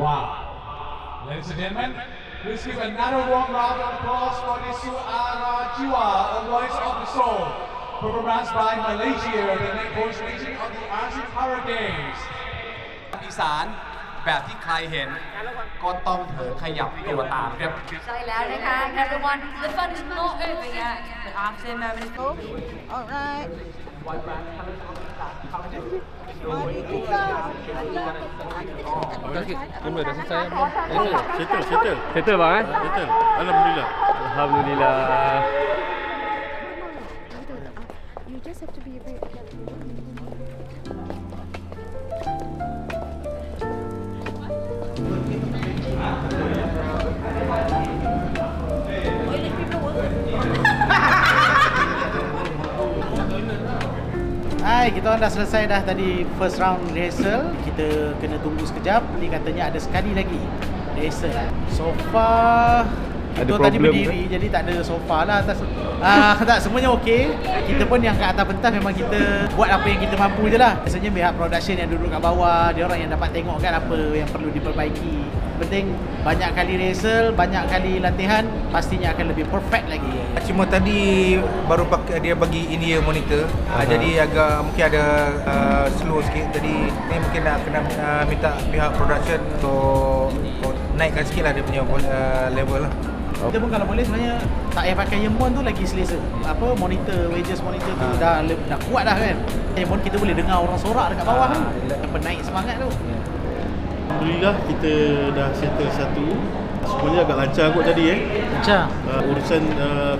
Wow. Ladies and gentlemen, let's give another warm round of applause for the Suara Jiwa, a voice of the soul, performance by Malaysia, the next voice region of the Asian Para Games. อีสานแบบที่ใครเห็นก็ต้องเผลอขยับตัวตามครับ ใช่แล้วนะคะ everyone the fun is not over yet the after moment is over. Alright. Jumpa dah selesai. Settle. Settle bang eh? Settle. Alhamdulillah. Alhamdulillah. You just have to be a bit. Hai, kita orang dah selesai dah tadi first round rehearsal. Kita kena tunggu sekejap. Ni katanya ada sekali lagi rehearsal. Sofa kita tadi berdiri jadi tak ada sofa lah atas. Tak, semuanya okey. Kita pun yang kat atas pentas memang kita buat apa yang kita mampu je lah. Biasanya pihak production yang duduk kat bawah, dia orang yang dapat tengok kan apa yang perlu diperbaiki. Penting banyak kali rehearsal, banyak kali latihan, pastinya akan lebih perfect lagi. Cuma tadi baru dia bagi in-ear monitor, jadi agak mungkin ada slow sikit. Jadi ni mungkin nak kena minta pihak production untuk naikkan sikit lah dia punya level lah. Kita pun kalau boleh sebenarnya tak payah pakai earphone tu lagi selesa. Apa monitor, wages monitor tu dah kuat dah kan. Earphone kita boleh dengar orang sorak dekat bawah tu. Penaik semangat tu. Alhamdulillah kita dah settle satu. Semuanya agak lancar kot tadi Lancar. Urusan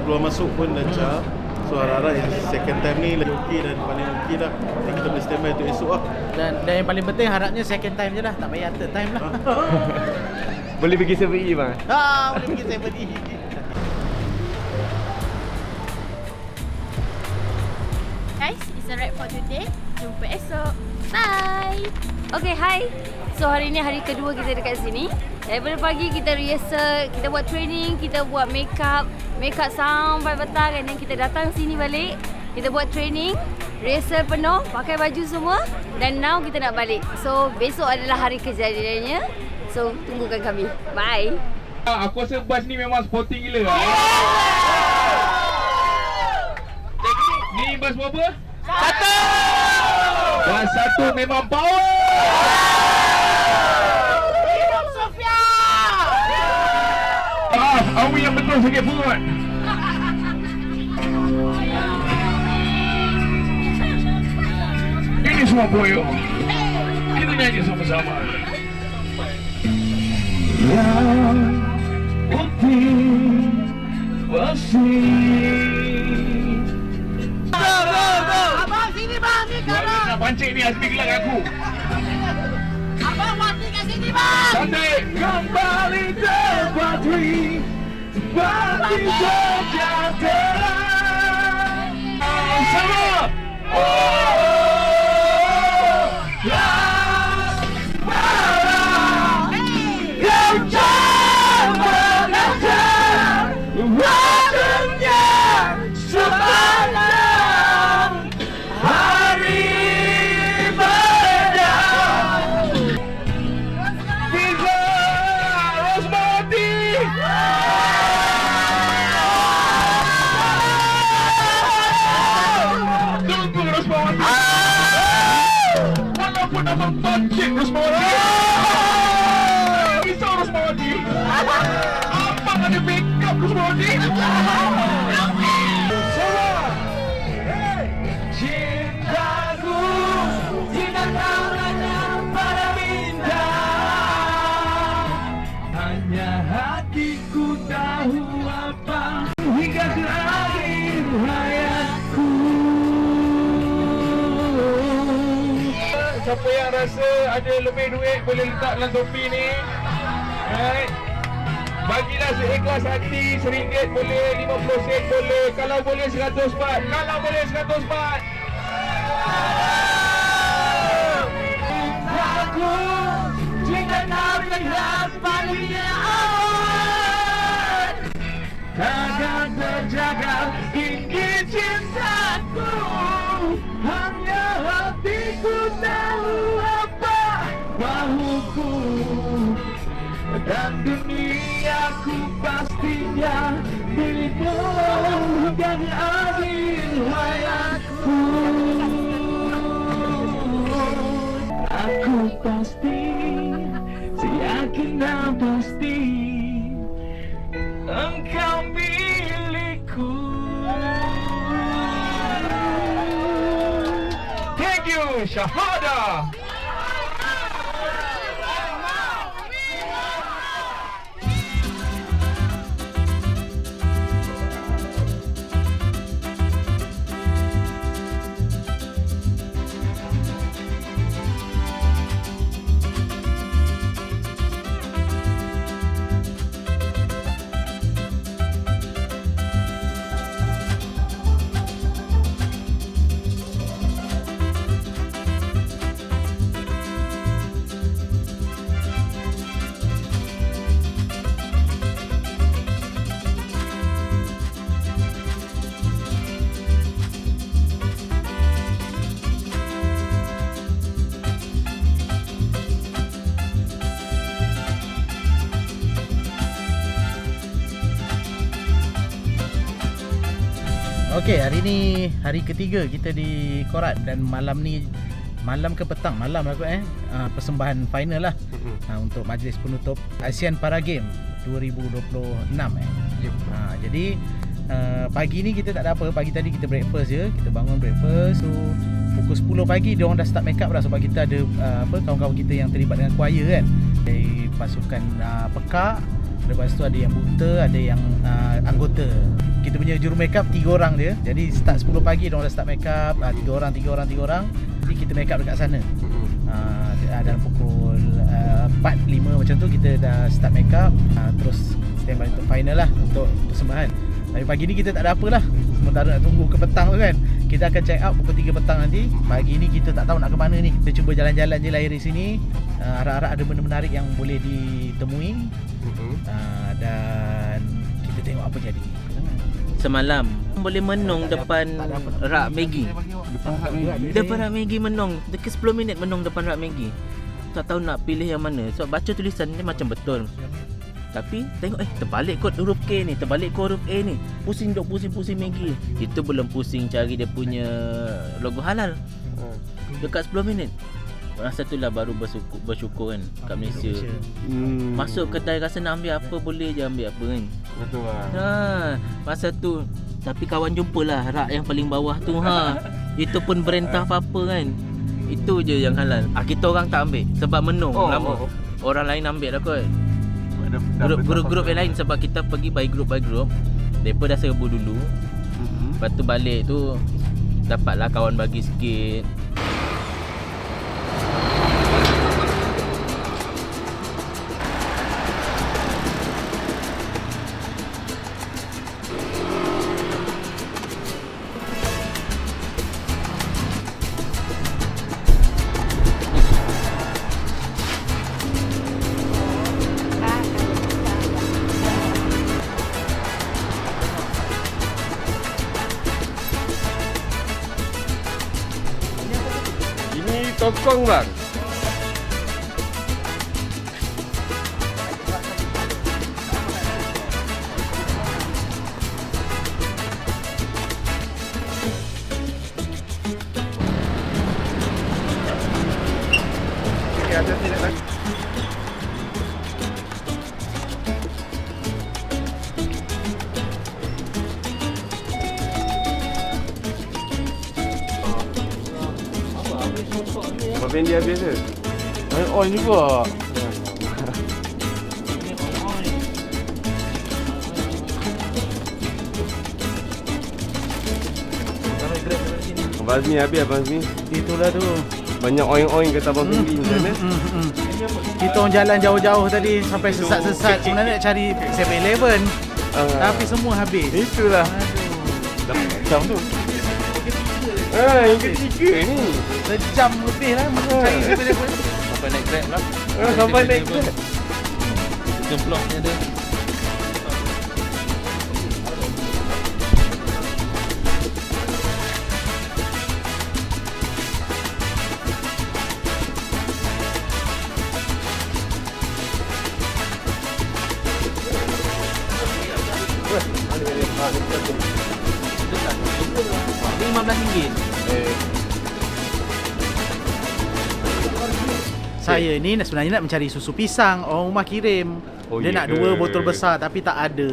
keluar masuk pun lancar. So harap-harap yang second time ni lagi okey dan paling okey lah. Jadi kita boleh stand by untuk esok lah. Dan yang paling penting harapnya second time je lah. Tak payah third time lah. Boleh pergi 7E bang. Boleh pergi 7E. Guys, it's a wrap for today. Jumpa esok. Bye. Okay, hi. So hari ni hari kedua kita dekat sini. Daripada pagi kita rehearsal, kita buat training, kita buat make up sampai petang, dan kita datang sini balik. Kita buat training, rehearsal penuh, pakai baju semua, dan now kita nak balik. So besok adalah hari kejadiannya. So tunggukan kami. Bye. Aku rasa bas ni memang sporting gila. Jadi ni bas berapa? Satu! Bas satu memang power! Hidup Sofia! Awi yang betul sakit perut. Ini semua boyo. Kita nyanyi sama-sama. Yang putih bersih. Abang sini bang, ni Kalau nak pancing ni Azmi gelak aku. Abang mati kat sini bang. Santai. Kembali terpatri bagi sejahtera. Sama. Walaupun nama pancit Rosmawati, risau Rosmawati. Abang ada backup Rosmawati. Cintaku tidak tahu hanya pada bintang. Hanya hatiku tahu apa hingga terakhir hayatku. Siapa yang rasa ada lebih duit boleh letak dalam topi ni. Right. Bagilah seikhlas hati, RM1 boleh, 50 sen boleh, kalau boleh 100 baht, kalau boleh 100 baht. Aku jika kau lihat panggilan, takkan terjaga tinggi cintaku. Hanya hatiku tahu apa bahuku Dan duniaku pastinya milikmu hingga akhir hayatku. Aku pasti, seyakin dan pasti engkau milikku. Thank you, Syahada. Okey, hari ni hari ketiga kita di Korat dan malam ni malam ke petang malam lah kot persembahan final lah untuk majlis penutup Asian Para Games 2026 jadi pagi ni kita tak ada apa. Pagi tadi kita breakfast je, kita bangun breakfast. So pukul 10 pagi dia orang dah start make up dah sebab kita ada kawan-kawan kita yang terlibat dengan choir kan, dari pasukan pekak. Lepas tu ada yang buta, ada yang anggota. Kita punya juru make up 3 orang dia. Jadi start 10 pagi dia orang dah start make up, 3 orang. Jadi kita make up dekat sana. Dalam pukul 4-5 macam tu kita dah start make up, terus standby untuk final lah, untuk persembahan. Tapi pagi ni kita tak ada apa lah. Sementara nak tunggu ke petang tu kan. Kita akan check out pukul 3 petang nanti. Pagi ni kita tak tahu nak ke mana ni. Kita cuba jalan-jalan je lah di sini. Harap-harap ada benda menarik yang boleh ditemui. Dan kita tengok apa jadi. Semalam boleh menung depan rak Maggi. Depan rak Maggi menung. Dekat 10 minit menung depan rak Maggi. Tak tahu nak pilih yang mana. So baca tulisan ni macam betul. Tapi tengok terbalik kot huruf K ni, terbalik kot huruf A ni. Pusing Maggi. Itu belum pusing cari dia punya logo halal. Dekat 10 minit. Masa tu lah baru bersyukur kan kat Malaysia. Masuk kedai rasa nak ambil apa boleh je ambil apa kan. Betul lah. Masa tu tapi kawan jumpalah rak yang paling bawah tu Itu pun berentah apa-apa kan. Itu je yang halal. Kita orang tak ambil sebab menung lama. Orang lain ambil lah kot. Grup-grup yang lain sebab kita pergi by group. Mereka dah serbu dulu. Lepas tu balik tu dapatlah kawan bagi sikit. Tokong bang. Okey, ada tidak lagi. Abang dia habis ke? On juga. Abang Azmi habis Abang Azmi. Itulah tu. Banyak oing-oing kata Abang Azmi macam mana? Kita orang jalan jauh-jauh tadi sampai sesat-sesat. Sebenarnya nak cari 7-Eleven. Tapi semua habis. Itulah. Macam tu. Yang ketiga ni. Sejam lebih lah mencari 7-Eleven. Sampai naik Grab lah. Sampai naik Grab. Temploknya ada. Ni RM15. Saya ni sebenarnya nak mencari susu pisang. Orang rumah kirim. Oh, Dia ya nak ke? 2 botol besar tapi tak ada.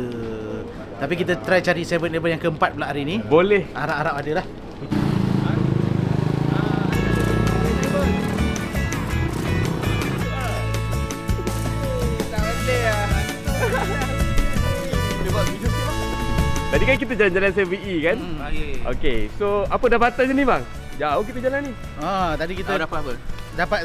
Tapi kita try cari 7-Eleven yang keempat pula hari ni. Boleh. Harap-harap ada lah. Tadi kan kita jalan-jalan 7E kan? Okey, so apa dapatan sini bang? Jauh kita jalan ni. Tadi kita Dapat apa?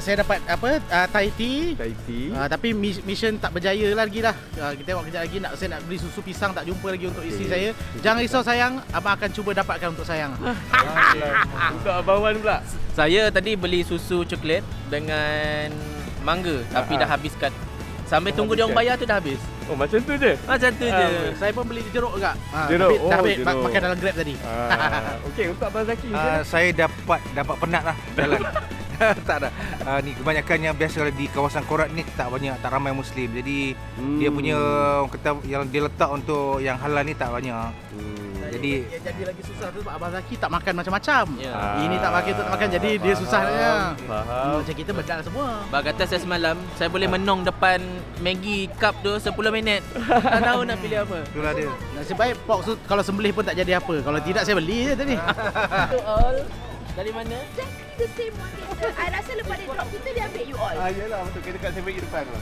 saya dapat apa? Thai tea. Thai tea. Tapi mission tak berjaya lagi lah. Kita tengok kejap lagi saya nak beli susu pisang tak jumpa lagi untuk isteri saya. Jangan risau sayang, abang akan cuba dapatkan untuk sayang. Untuk Abang Wan pula. Saya tadi beli susu coklat dengan mangga tapi dah habiskan. Sambil tunggu dia orang bayar tu dah habis. Oh macam tu je? Macam tu je. Saya pun beli jeruk juga. Jeruk, Tapi dah ambil jeruk. makan dalam Grab tadi. Okey, untuk Abang Zaki. Saya dapat penat lah jalan. Tak ada. Ni kebanyakannya biasa di kawasan Korat ni tak ramai Muslim. Jadi dia punya orang kata yang dia letak untuk yang halal ni tak banyak. Jadi lagi susah tu sebab Abang Zaki tak makan macam-macam. Ya. Ini tak makan, tu tak makan. Jadi dia susahnya. Faham. Macam kita bedal semua. Bang kata saya semalam, saya boleh menong depan Maggi cup tu 10 minit. Tak tahu nak pilih apa. itulah dia. Nasib baik pork tu kalau sembelih pun tak jadi apa. Kalau tidak saya beli je tadi. All dari mana? The same one. I rasa lepas dia drop kita dia ambil you all. Yalah, betul. Kita dekat 7E depan tu.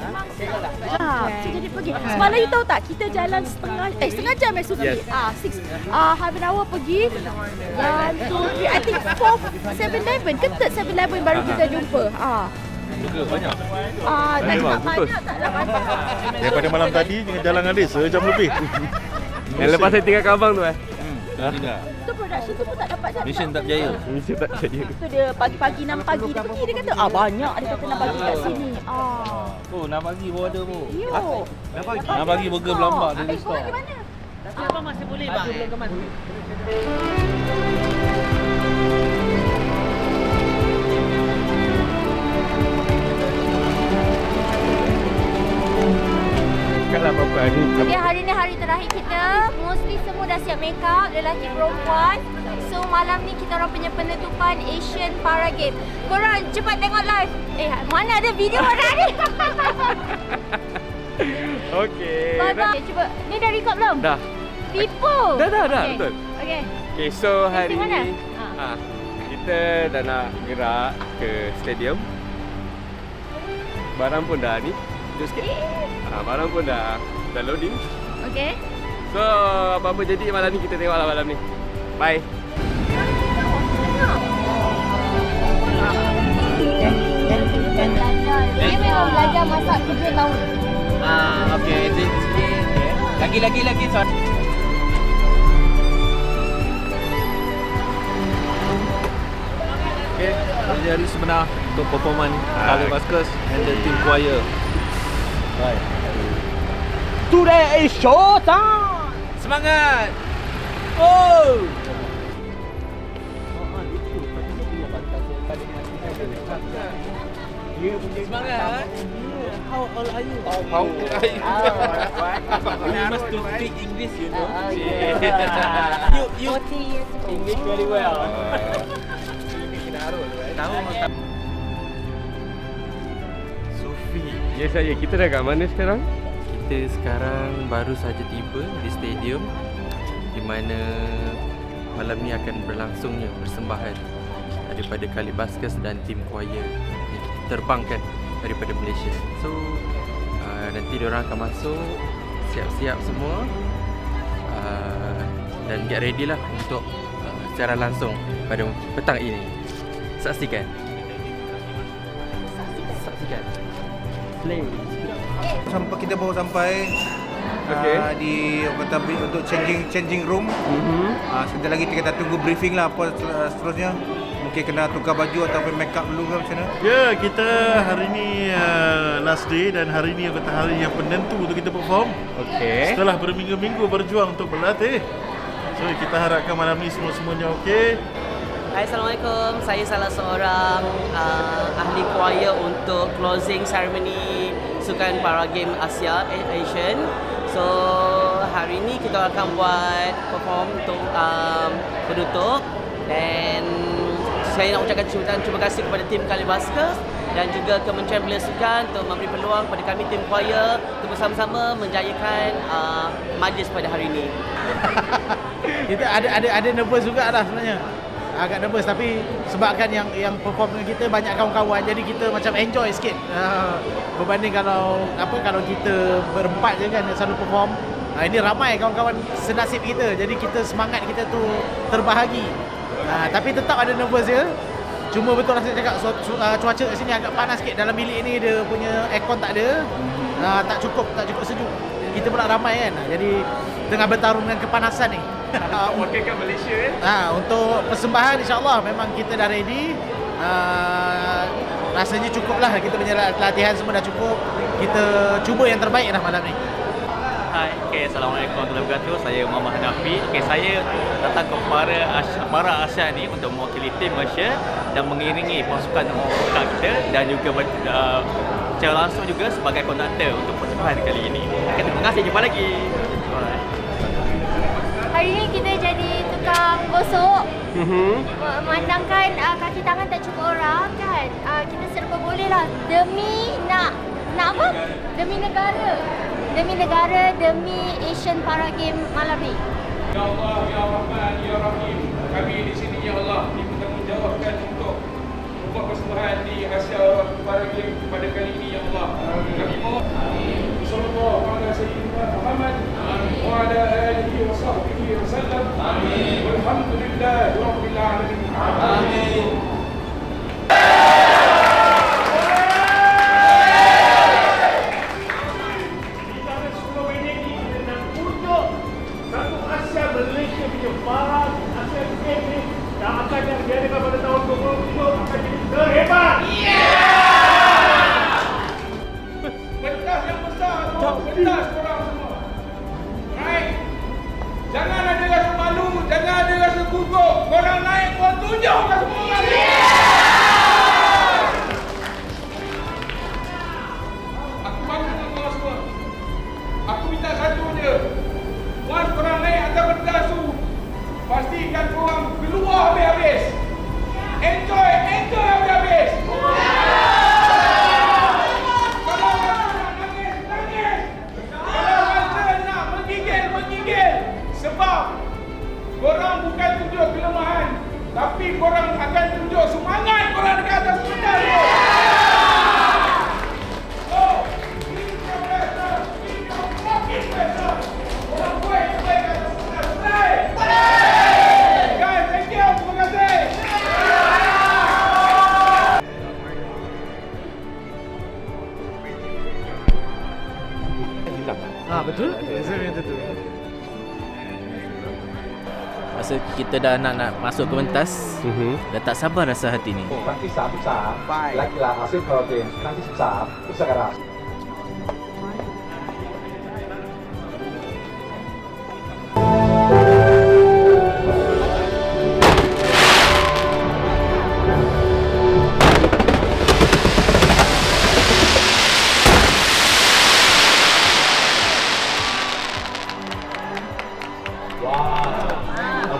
So jadi pergi. Semalam you tahu tak kita jalan setengah jam Sufi. Yes. half an hour pergi. 1, 2, 3, I think 4th 7-Eleven ke 3rd 7-Eleven baru kita jumpa. Banyak. Memang, tak betul. banyak, tak banyak. Daripada malam tadi dengan jalan Alis sejam lebih. Yang lepas saya tinggalkan abang tu Tu production tu pun tak dapat jam. Mission tak berjaya. Mesti tak percaya. Tu dia pagi-pagi 6 pagi dia pergi dia kata banyak dia kata 6 pagi kat sini. Oh, nak bagi bawa ada pun. Yo. Nak bagi burger berlambak dari Kau pergi mana? Tapi abang masih boleh bang. Kalau apa-apa ni. Jadi hari ni hari terakhir kita. Mostly semua dah siap make up, lelaki perempuan. So malam ni kita orang punya penutupan Asian Para Game. Korang cepat tengok live. Mana ada video mana ni? Okey. Bye-bye. Cuba. Ni dah record belum? Dah. Tipu. Dah, Okay. betul. Okay. Okay, so hari Di mana? ni kita dah nak gerak ke stadium. Barang pun dah ni. Jom sikit. Barang pun dah loading. Okay. So, apa-apa jadi malam ni kita tengoklah malam ni. Bye. Dia memang belajar masak 3 tahun. Okey. Lagi sorry. Okay, jadi hari sebenar untuk performan Khalid Vasquez and the team choir. Right. Today is show time. Semangat. Oh. Semangat. How old are you? How old are you? You must to speak English, you know. You 40 years ago. English very well. Sufi. Ya saya, kita dah kat mana sekarang? Kita sekarang baru saja tiba di stadium di mana malam ni akan berlangsungnya persembahan daripada Khalid Vasquez dan tim choir yang kita terbangkan daripada Malaysia. So nanti diorang akan masuk, siap-siap semua dan get ready lah untuk secara langsung pada petang ini. Saksikan. Play. Kita baru sampai di orang kata untuk changing room. Sebentar lagi kita tunggu briefing lah apa seterusnya. Mungkin kena tukar baju ataupun make up dulu ke macam mana? Ya, kita hari ni last day dan hari ni kata hari yang penentu untuk kita perform. Okey. Setelah berminggu-minggu berjuang untuk berlatih. So kita harapkan malam ni semua-semuanya okey. Hai, Assalamualaikum. Saya salah seorang ahli choir untuk closing ceremony Sukan Para Game Asia Asian. So hari ini kita akan buat perform untuk penutup, dan saya nak ucapkan terima kasih kepada tim Kalibaskers dan juga Kementerian Belia Sukan untuk memberi peluang kepada kami tim choir untuk bersama-sama menjayakan majlis pada hari ini. Kita ada nervous juga lah sebenarnya. Agak nervous, tapi sebabkan yang perform dengan kita banyak kawan-kawan, jadi kita macam enjoy sikit. Berbanding kalau kita berempat je kan selalu perform. Ini ramai kawan-kawan senasib kita, jadi kita semangat kita tu terbahagi. Tapi tetap ada nervous je. Cuma betul lah saya cakap, cuaca kat sini agak panas sikit. Dalam bilik ni dia punya aircon tak ada. Tak cukup sejuk. Kita pula ramai kan. Jadi tengah bertarung dengan kepanasan ni. Wakilkan Malaysia Untuk persembahan insya-Allah memang kita dah ready. Rasanya cukup lah, kita punya latihan semua dah cukup. Kita cuba yang terbaik lah malam ni. Hai, Assalamualaikum warahmatullahi wabarakatuh. Saya Muhammad Hanafi. Saya datang ke Para Asia ni untuk mewakili tim Malaysia dan mengiringi pasukan vokal kita, dan juga secara langsung juga sebagai konduktor untuk persembahan kali ini. Terima kasih, jumpa lagi. Hari ini kita jadi tukang gosok. Memandangkan kaki tangan tak cukup orang kan. Kita serba boleh lah demi nak apa? Demi negara. Demi Asian Para Games malam ni. Ya Allah, Ya Rahman, Ya Rahim. Kami di sini ya Allah dipertanggungjawabkan untuk membuat persembahan di Asia Para Games pada kali ini ya Allah. Kami mohon sallallahu ala sayyidina Muhammad wa ala alihi wa sahbihi wa sallam. Amin. Walhamdulillahi rabbil alamin. Amin. Pentas korang semua. Right? Jangan ada rasa malu, jangan ada rasa gugup. Korang naik, korang tunjukkan semua orang. Aku bangga dengan korang semua. Aku minta satu je. Once korang naik atas pentas tu, pastikan korang keluar habis-habis. Enjoy habis-habis. Sebab korang bukan tunjuk kelemahan, tapi korang akan tunjuk semangat korang dekat atas pentas tu. Oh, ini profesor, ini fucking profesor. Korang buat terbaik kat atas pentas. Guys, thank you. Terima kasih. Betul? Saya kata tu. Masa kita dah nak masuk ke pentas, dah tak sabar rasa hati ni. ครั้งที่33และกีฬาอาเซียนพาราเกมส์ครั้งที่13พุทธศักราช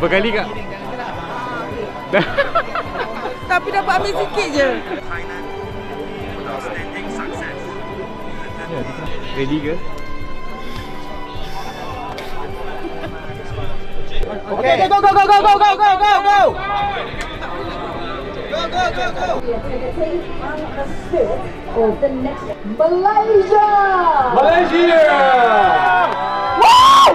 Berapa kali kak? Tapi dapat ambil sikit je. Ready ke? Okay, go. Go. Malaysia! Woo!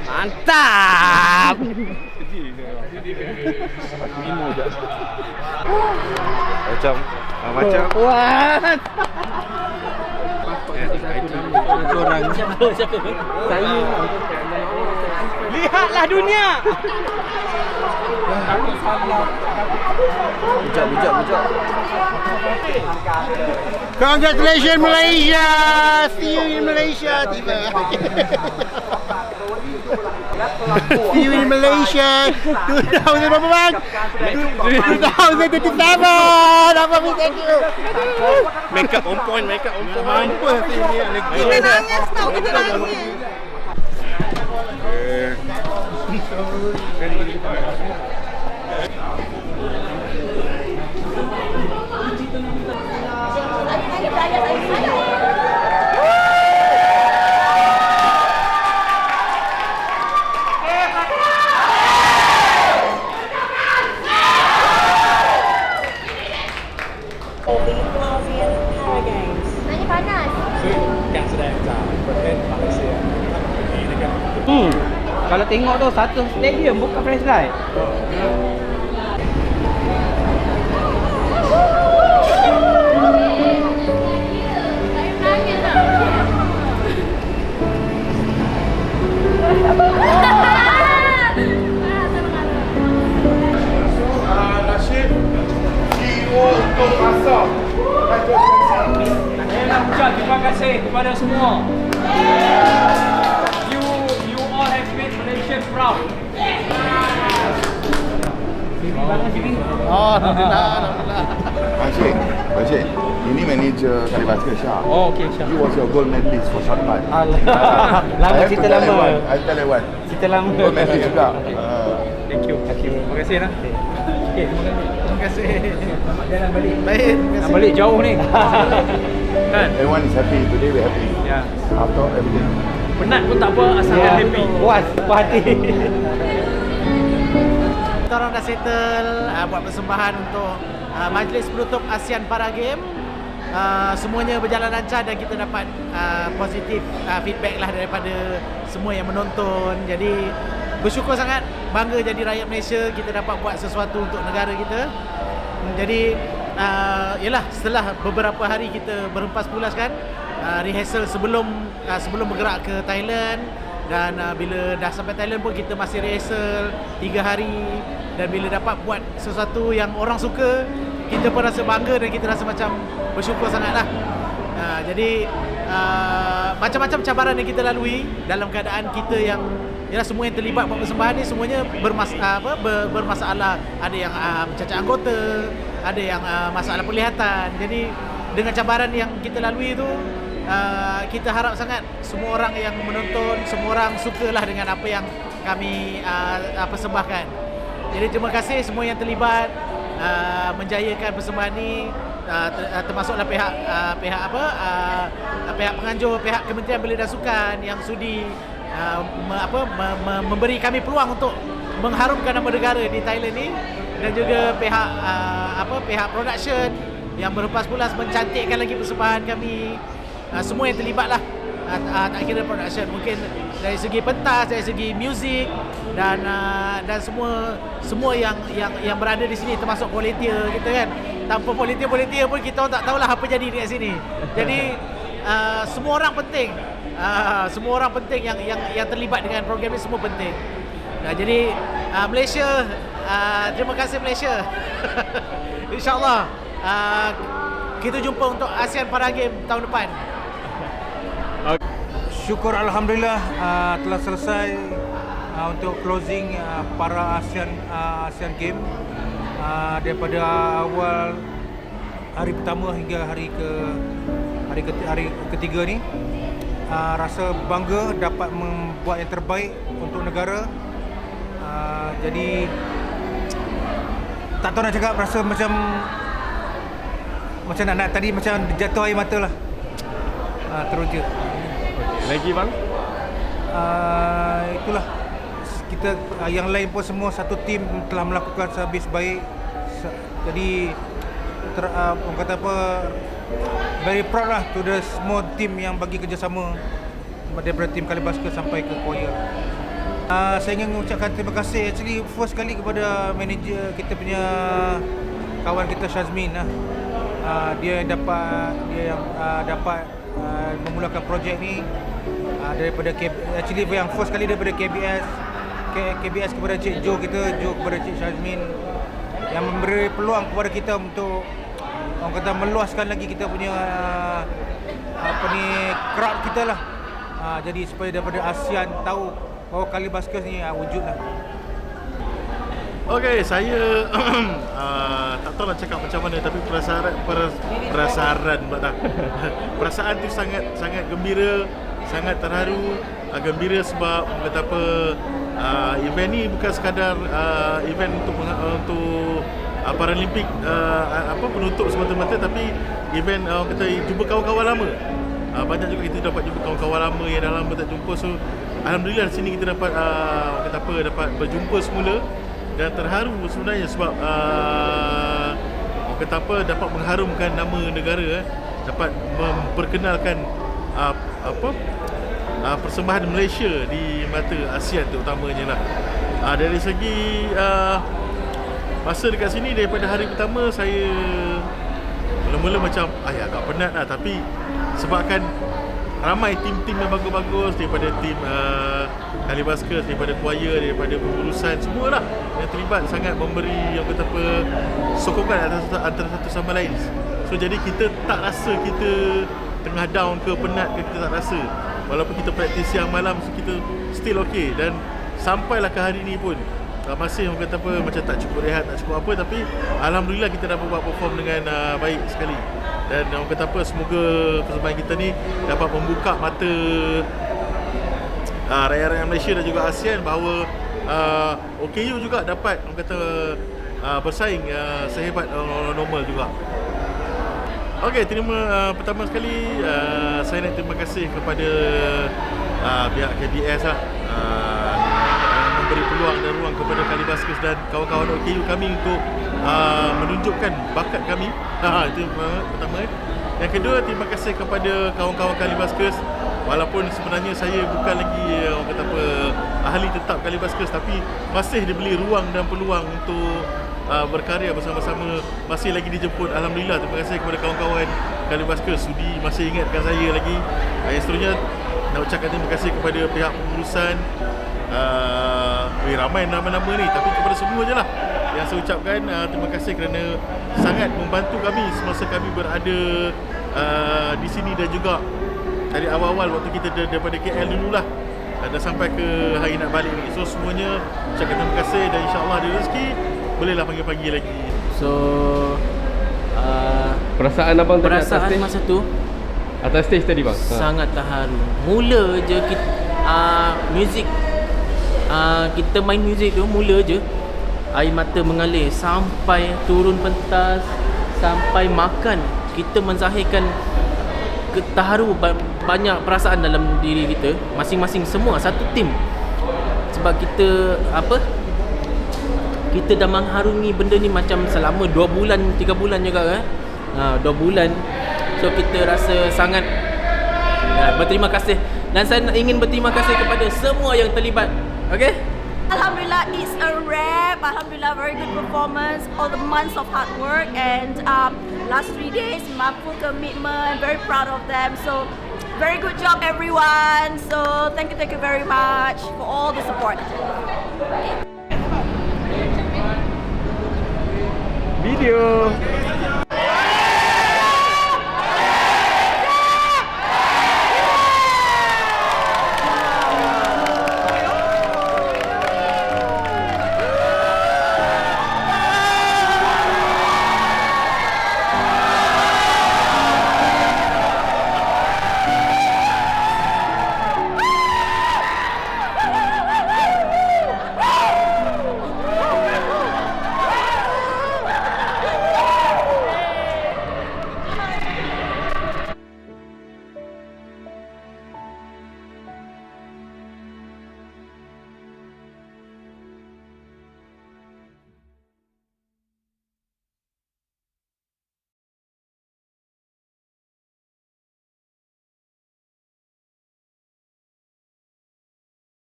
Mantap. Macam What? Seorang siapa? Saya. Lihatlah dunia. Bijak. Congratulations Malaysia. See you in Malaysia. See you in Malaysia 2000 berapa bang? 2027. Apa thank you. Makeup on point. Mampu sini. Kita nangis tau, kita nangis. Kalau tengok tu satu stadium buka flashlight. Nasib CEO untuk Asam. Saya nak ucap terima kasih kepada semua. You all have made Malaysia proud. Oh, alhamdulillah. Encik, ini manager Kalibasket Syah. Oh, okey Syah. He was your gold medalist for shot put. Lama cerita lama. I tell you what. Cerita lama. Gold medalist juga. Thank you. Terima kasih nah. Okey, Terima kasih. selamat jalan balik. Baik, terima Nak kasih. balik jauh ni. Kan? Everyone is happy. Today we're happy. Ya. After everything. Penat pun tak apa asalkan happy. Puas hati. Kita orang dah settle buat persembahan untuk majlis penutup ASEAN Para Game. Semuanya berjalan lancar dan kita dapat positif feedback lah daripada semua yang menonton. Jadi bersyukur sangat, bangga jadi rakyat Malaysia, kita dapat buat sesuatu untuk negara kita. Jadi yalah, setelah beberapa hari kita berhempas pulas kan, rehearsal sebelum bergerak ke Thailand. Dan bila dah sampai Thailand pun kita masih rehearsal 3 hari. Dan bila dapat buat sesuatu yang orang suka, kita pun rasa bangga dan kita rasa macam bersyukur sangatlah. Jadi macam-macam cabaran yang kita lalui dalam keadaan kita yang ialah semua yang terlibat buat persembahan ni semuanya bermasalah. Ada yang cacat anggota, ada yang masalah penglihatan. Jadi dengan cabaran yang kita lalui tu, kita harap sangat semua orang yang menonton, semua orang sukalah dengan apa yang kami persembahkan. Jadi terima kasih semua yang terlibat menjayakan persembahan ni, termasuklah pihak penganjur, pihak Kementerian Belia dan Sukan yang sudi memberi kami peluang untuk mengharumkan nama negara di Thailand ni, dan juga pihak production yang berhempas pulas mencantikkan lagi persembahan kami. Semua yang terlibat lah, tak kira production, mungkin dari segi pentas, dari segi muzik dan semua yang berada di sini, termasuk volunteer kita kan. Tanpa volunteer pun kita orang tak tahulah apa jadi dekat sini. Jadi semua orang penting. Semua orang penting yang terlibat dengan program ini, semua penting. Jadi Malaysia, terima kasih Malaysia. InsyaAllah kita jumpa untuk ASEAN Para Games tahun depan. Syukur Alhamdulillah telah selesai untuk closing para ASEAN Game daripada awal hari pertama hingga hari ketiga ni. Rasa bangga dapat membuat yang terbaik untuk negara. Jadi tak tahu nak cakap, rasa macam nak tadi macam jatuh air mata lah. Teruja. Lagi bang? Itulah, kita yang lain pun semua satu tim telah melakukan sehabis baik. Jadi orang kata apa, very proud lah to the semua team yang bagi kerjasama daripada tim Kalibaskers sampai ke choir. Saya ingin mengucapkan terima kasih actually first kali kepada manager kita punya kawan kita Shazmin lah. Dia yang dapat memulakan projek ni daripada actually yang first kali daripada KBS kepada Cik Jo kepada Cik Shazmin yang memberi peluang kepada kita untuk orang kata meluaskan lagi kita punya crowd kita lah. Jadi supaya daripada ASEAN tahu bahawa Kalibaskers ni wujud lah. Okey, saya tak tahu nak cakap macam mana, tapi perasaan tu sangat gembira, sangat terharu, gembira sebab kata apa, event ni bukan sekadar event untuk Paralimpik penutup semata-mata, tapi event kita jumpa kawan-kawan lama. Banyak juga kita dapat jumpa kawan-kawan lama yang dah lama tak jumpa. So alhamdulillah di sini kita dapat dapat berjumpa semula. Dan terharu sebenarnya sebab dapat mengharumkan nama negara, dapat memperkenalkan persembahan Malaysia di mata ASEAN terutamanya lah. Dari segi masa dekat sini, daripada hari pertama saya mula-mula macam agak penat lah, tapi sebabkan ramai tim-tim yang bagus-bagus daripada tim Kalibaskers, daripada choir, daripada pengurusan, semualah yang terlibat sangat memberi sokongan antara satu sama lain. So jadi kita tak rasa kita tengah down ke penat ke, kita tak rasa. Walaupun kita praktis siang malam, so kita still okay. Dan sampailah ke hari ni pun masih macam tak cukup rehat, tak cukup apa, tapi alhamdulillah kita dapat buat perform dengan baik sekali. Dan semoga persembahan kita ni dapat membuka mata rakyat-rakyat Malaysia dan juga ASEAN bahawa OKU juga dapat bersaing sehebat normal juga. Okey, pertama sekali saya nak terima kasih kepada pihak KBS lah, memberi peluang dan ruang kepada Kalibaskers dan kawan-kawan OKU kami untuk menunjukkan bakat kami. Itu pertama. Yang kedua, terima kasih kepada kawan-kawan Kalibaskers. Walaupun sebenarnya saya bukan lagi ahli tetap Kalibaskers, tapi masih diberi ruang dan peluang untuk berkarya bersama-sama, masih lagi dijemput. Alhamdulillah, terima kasih kepada kawan-kawan Kalibaskers sudi masih ingatkan saya lagi. Yang seterusnya nak ucapkan terima kasih kepada pihak pengurusan. Ramai nama-nama ni, tapi kepada semua je lah yang saya ucapkan terima kasih kerana sangat membantu kami semasa kami berada di sini, dan juga dari awal-awal waktu kita daripada KL dululah dan sampai ke hari nak balik ni. So semuanya ucapkan terima kasih, dan insyaAllah ada rezeki bolehlah panggil-panggil lagi. So perasaan abang tadi masa tu atas stage tadi bang? Sangat terharu. Mula je kita muzik kita main muzik tu, mula je air mata mengalir, sampai turun pentas, sampai makan kita menzahirkan terharu, banyak perasaan dalam diri kita masing-masing, semua satu tim. Sebab kita kita dah mengharungi benda ni macam selama 2 bulan 3 bulan juga kan. 2 bulan. So kita rasa sangat berterima kasih, dan saya ingin berterima kasih kepada semua yang terlibat. Okay? Alhamdulillah, it's a wrap. Alhamdulillah, very good performance. All the months of hard work and last 3 days, my full commitment. Very proud of them. So, very good job, everyone. So, thank you very much for all the support. Video.